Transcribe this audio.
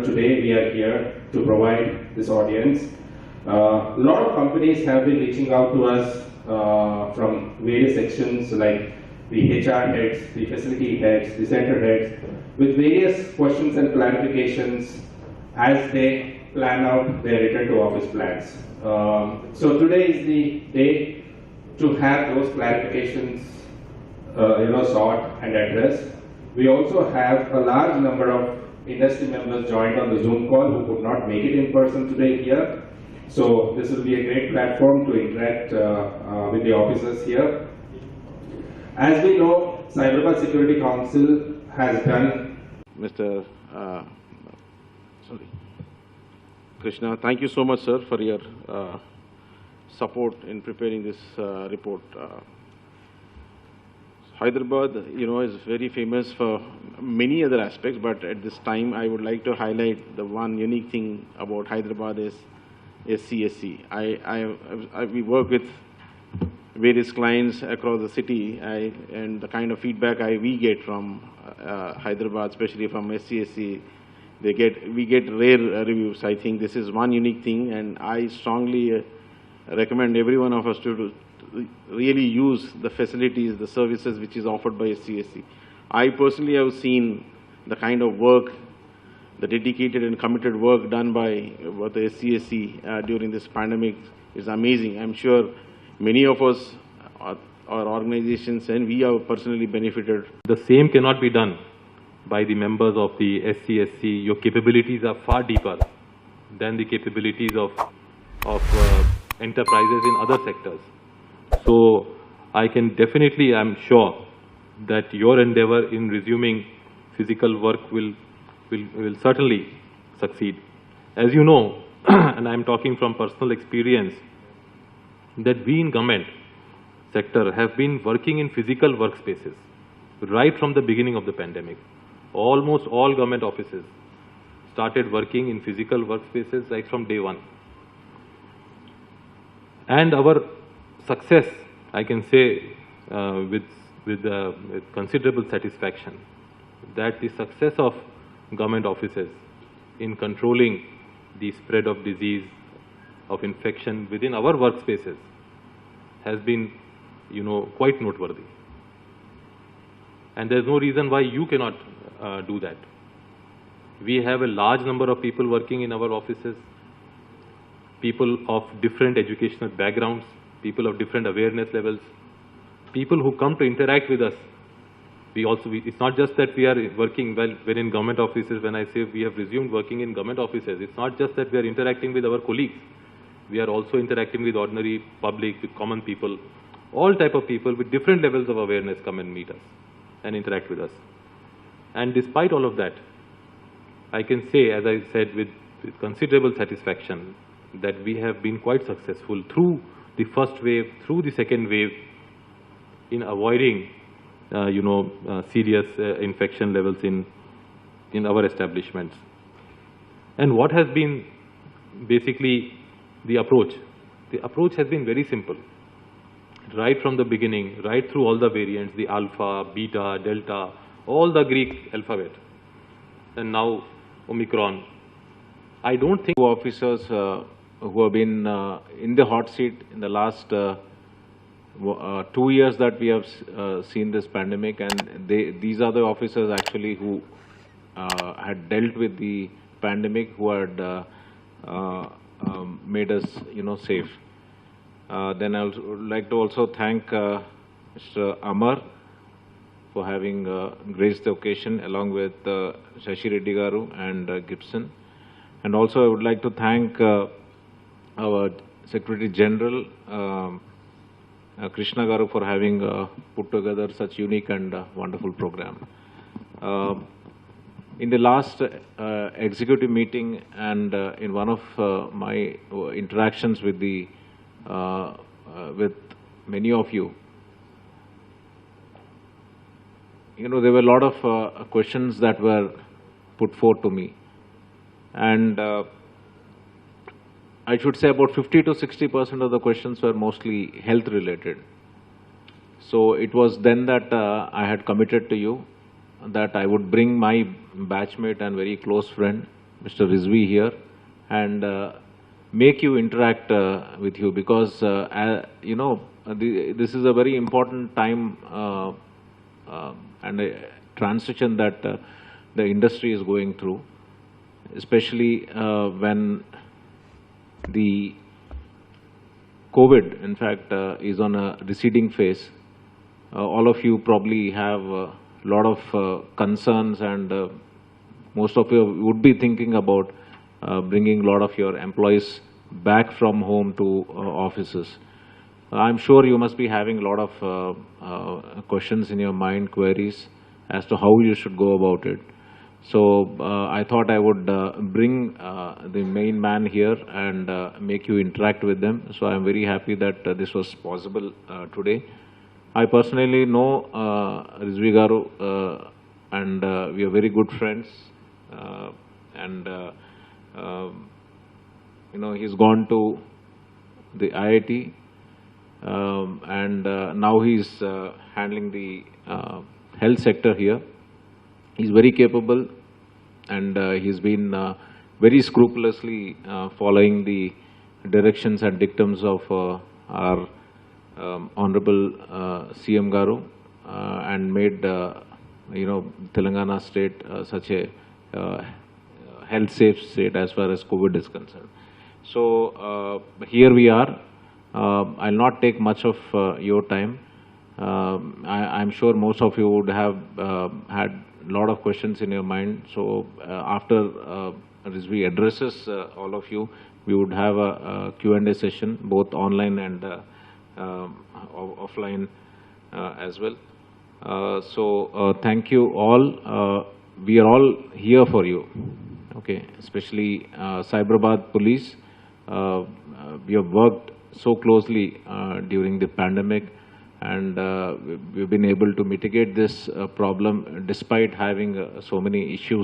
Today we are here to provide this audience. A lot of companies have been reaching out to us from various sections like the HR heads, the facility heads, the center heads, with various questions and clarifications as they plan out their return to office plans. So today is the day to have those clarifications sought and addressed. We also have a large number of industry members joined on the Zoom call who could not make it in person today here. So this will be a great platform to interact with the officers here. As we know, Cyberabad Security Council has done... Mr. Krishna, thank you so much, sir, for your support in preparing this report. Hyderabad, is very famous for many other aspects, but at this time I would like to highlight the one unique thing about Hyderabad is SCSC. We work with various clients across the city, and the kind of feedback we get from Hyderabad, especially from SCSC, we get rare reviews. I think this is one unique thing, and I strongly recommend every one of us to really use the facilities, the services which is offered by SCSC. I personally have seen the kind of work, the dedicated and committed work done by the SCSC during this pandemic is amazing. I'm sure many of us, our organizations, and we have personally benefited. The same cannot be done by the members of the SCSC. Your capabilities are far deeper than the capabilities of enterprises in other sectors. So I can definitely, I'm sure that your endeavor in resuming physical work will certainly succeed. As you know, and I'm talking from personal experience, that we in government sector have been working in physical workspaces right from the beginning of the pandemic. Almost all government offices started working in physical workspaces right from day one. And our success, I can say with considerable satisfaction, that the success of government offices in controlling the spread of disease, of infection within our workspaces has been, quite noteworthy. And there's no reason why you cannot do that. We have a large number of people working in our offices, people of different educational backgrounds, people of different awareness levels, people who come to interact with us. It's not just that we are working when in government offices. When I say we have resumed working in government offices, it's not just that we are interacting with our colleagues. We are also interacting with ordinary public, with common people. All type of people with different levels of awareness come and meet us and interact with us. And despite all of that, I can say, as I said, with considerable satisfaction, that we have been quite successful through the first wave, through the second wave, in avoiding, serious infection levels in our establishments. And what has been basically the approach? The approach has been very simple. Right from the beginning, right through all the variants, the alpha, beta, delta, all the Greek alphabet, and now Omicron. I don't think officers who have been in the hot seat in the last 2 years that we have seen this pandemic, and these are the officers actually who had dealt with the pandemic, who had made us, safe. Then I would like to also thank Mr. Amar for having graced the occasion, along with Shashi Reddy Garu and Gibson. And also I would like to thank our Secretary General, Krishna Garu, for having put together such unique and wonderful program. In the last executive meeting and in one of my interactions with with many of you, there were a lot of questions that were put forth to me, and I should say about 50 to 60% of the questions were mostly health related. So it was then that I had committed to you that I would bring my batchmate and very close friend, Mr. Rizvi, here, and make you interact with you, because this is a very important time and a transition that the industry is going through, especially when the COVID, in fact, is on a receding phase. All of you probably have a lot of concerns, and most of you would be thinking about bringing a lot of your employees back from home to offices. I'm sure you must be having a lot of questions in your mind, queries as to how you should go about it. So I thought I would bring the main man here and make you interact with them. So I'm very happy that this was possible today. I personally know Rizvi Garu, and we are very good friends. He's gone to the IIT, and now he's handling the health sector here. He's very capable, and he's been very scrupulously following the directions and dictums of our Honorable CM Garu, and made Telangana state such a health safe state as far as COVID is concerned. So here we are. I'll not take much of your time. I'm sure most of you would have had a lot of questions in your mind. So after Rizvi addresses all of you, we would have a Q&A session, both online and offline as well. So thank you all. We are all here for you. Okay, especially Cyberabad Police. We have worked so closely during the pandemic, and we've been able to mitigate this problem despite having so many issues